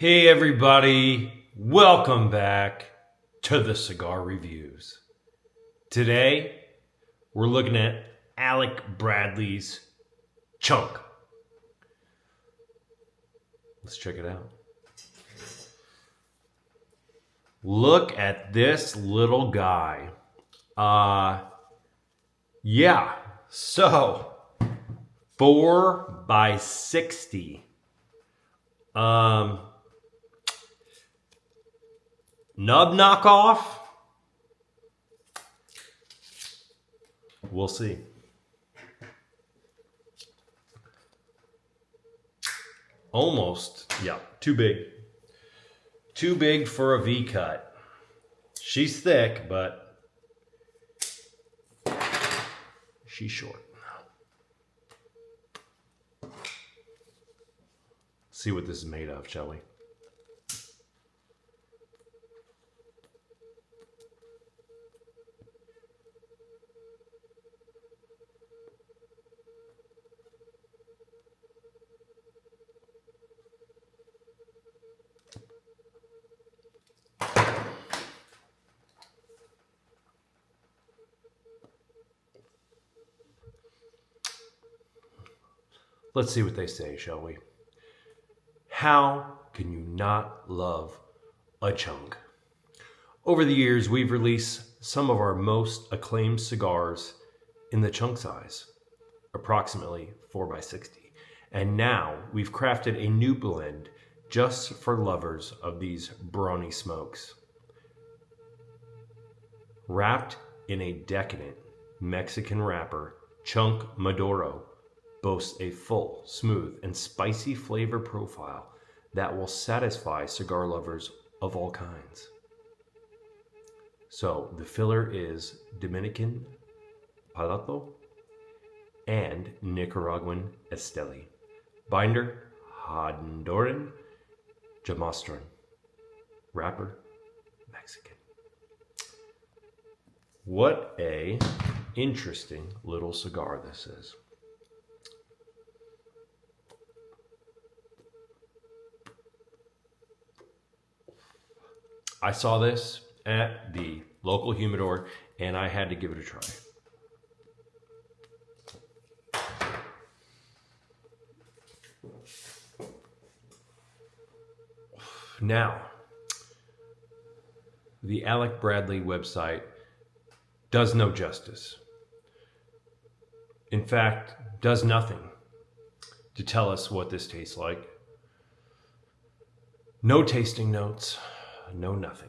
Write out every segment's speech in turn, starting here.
Hey everybody, welcome back to the Cigar Reviews. Today, we're looking at Alec Bradley's Chunk. Let's check it out. Look at this little guy. So 4x60. Nub knockoff? We'll see. Almost, yeah, too big. Too big for a V cut. She's thick, but she's short. See what this is made of, shall we? Let's see what they say, shall we? How can you not love a chunk? Over the years, we've released some of our most acclaimed cigars in the chunk size, approximately 4x60. And now we've crafted a new blend just for lovers of these brawny smokes. Wrapped in a decadent Mexican wrapper, Chunk Maduro boasts a full, smooth, and spicy flavor profile that will satisfy cigar lovers of all kinds. So the filler is Dominican Palato and Nicaraguan Esteli. Binder, Honduran Jamastran. Wrapper, Mexican. What a interesting little cigar this is. I saw this at the local humidor and I had to give it a try. Now, the Alec Bradley website does no justice. In fact, does nothing to tell us what this tastes like. No tasting notes. No nothing.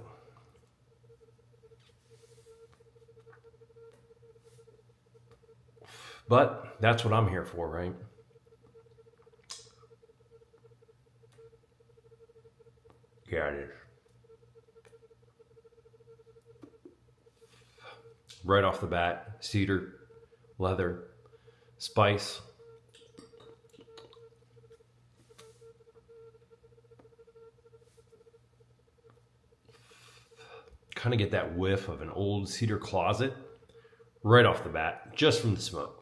But that's what I'm here for, right? Yeah, it is. Right off the bat, cedar, leather, spice. Kind of get that whiff of an old cedar closet right off the bat, just from the smoke.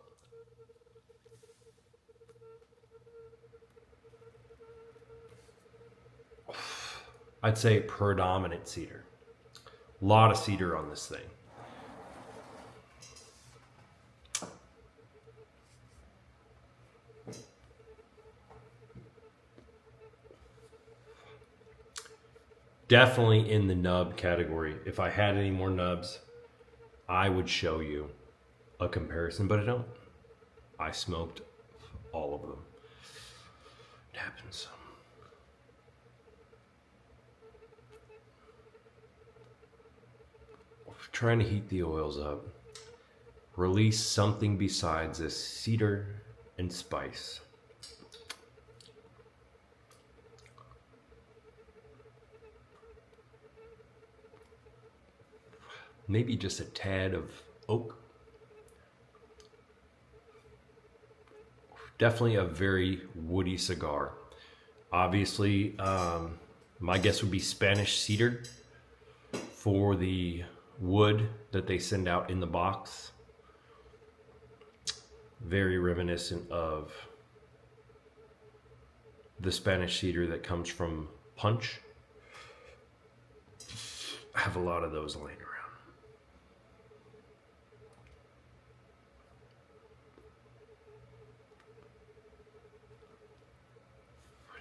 I'd say predominant cedar. A lot of cedar on this thing. Definitely in the nub category. If I had any more nubs, I would show you a comparison, but I don't. I smoked all of them. It happens. Trying to heat the oils up. Release something besides this cedar and spice. Maybe just a tad of oak. Definitely a very woody cigar. Obviously, my guess would be Spanish cedar for the wood that they send out in the box. Very reminiscent of the Spanish cedar that comes from punch. I have a lot of those laying around.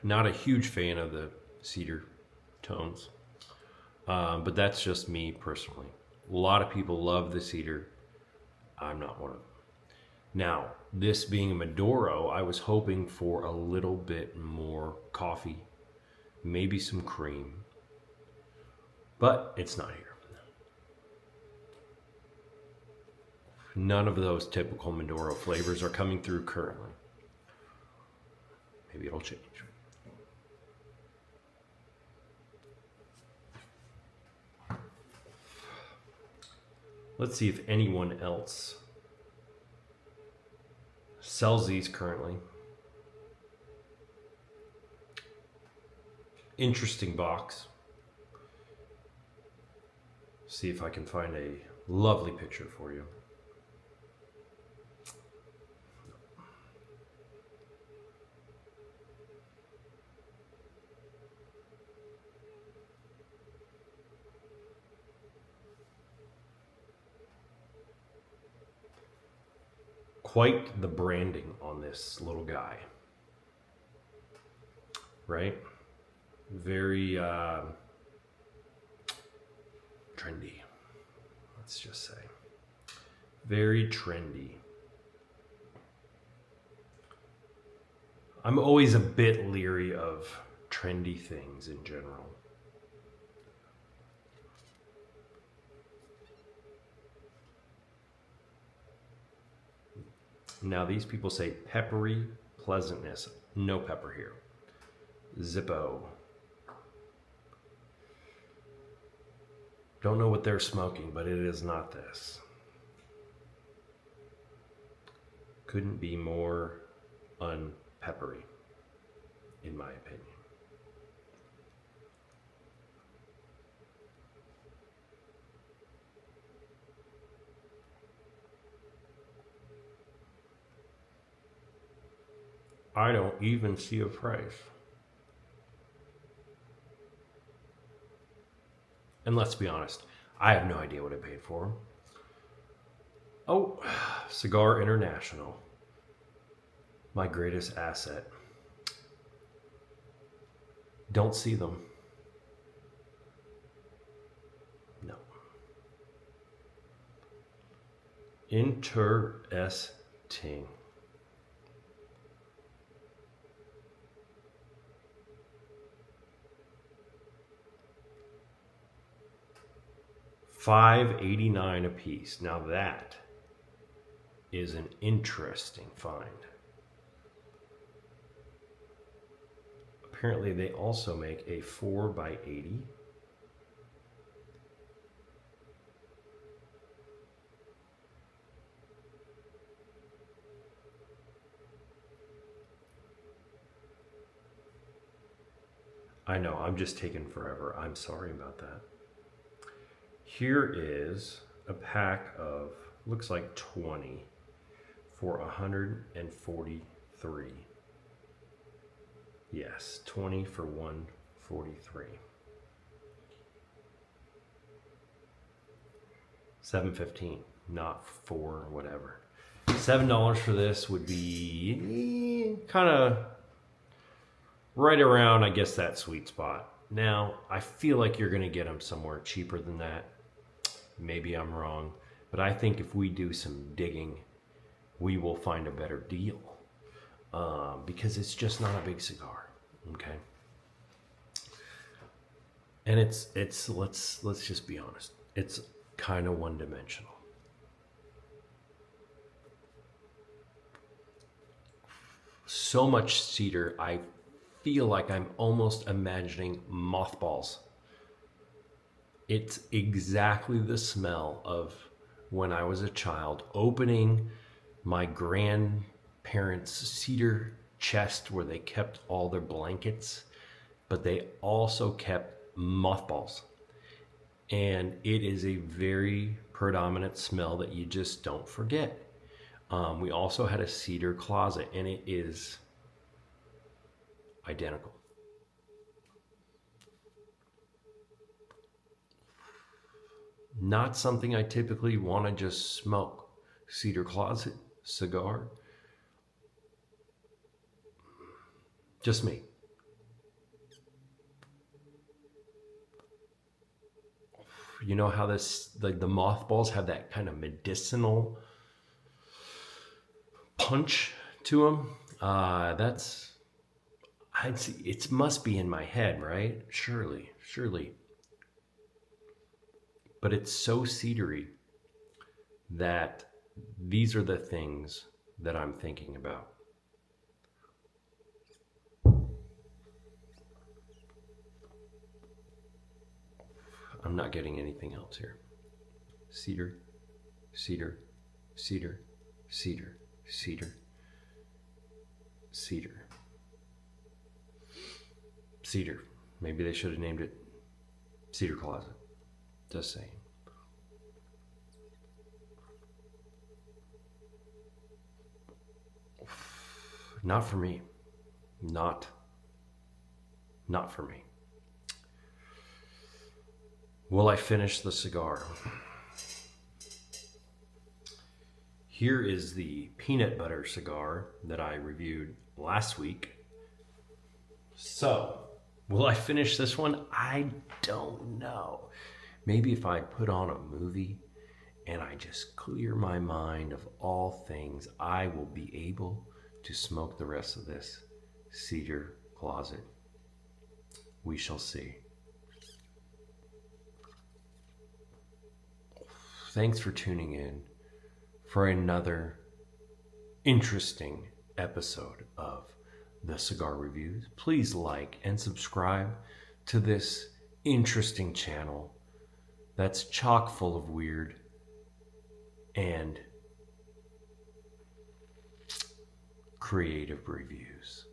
Not a huge fan of the cedar tones, but that's just me personally. A lot of people love the cedar. I'm not one of them. Now, this being a Maduro, I was hoping for a little bit more coffee, maybe some cream, but it's not here. None of those typical Maduro flavors are coming through currently. Maybe it'll change. Let's see if anyone else sells these currently. Interesting box. See if I can find a lovely picture for you. Quite the branding on this little guy, right? Very trendy, let's just say. Very trendy. I'm always a bit leery of trendy things in general. Now these people say peppery pleasantness. No pepper here. Zippo. Don't know what they're smoking, but it is not this. Couldn't be more unpeppery, in my opinion. I don't even see a price. And let's be honest, I have no idea what I paid for them. Oh, Cigar International. My greatest asset. Don't see them. No. Interesting. $5.89 a piece. Now that is an interesting find. Apparently they also make a 4x80. I know, I'm just taking forever. I'm sorry about that. Here is a pack of, looks like 20 for 143. Yes, 20 for 143. $7.15, not for whatever. $7 for this would be kind of right around, I guess, that sweet spot. Now, I feel like you're going to get them somewhere cheaper than that. Maybe I'm wrong, but I think if we do some digging, we will find a better deal, because it's just not a big cigar, okay? And it's let's just be honest, it's kind of one-dimensional. So much cedar, I feel like I'm almost imagining mothballs. It's exactly the smell of when I was a child, opening my grandparents' cedar chest where they kept all their blankets, but they also kept mothballs. And it is a very predominant smell that you just don't forget. We also had a cedar closet, and it is identical. Not something I typically want to just smoke. Cedar Closet cigar. Just me. You know how this, like the mothballs have that kind of medicinal punch to them? It must be in my head, right? Surely. But it's so cedary that these are the things that I'm thinking about. I'm not getting anything else here. Cedar, cedar, cedar, cedar, cedar, cedar, cedar. Maybe they should have named it Cedar Closet. Just saying. Not for me. Not for me. Will I finish the cigar? Here is the peanut butter cigar that I reviewed last week. So, will I finish this one? I don't know. Maybe if I put on a movie and I just clear my mind of all things, I will be able to smoke the rest of this Cedar Closet. We shall see. Thanks for tuning in for another interesting episode of the Cigar Reviews. Please like and subscribe to this interesting channel that's chock full of weird and creative reviews.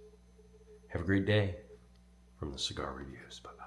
Have a great day from the Cigar Reviews. Bye-bye.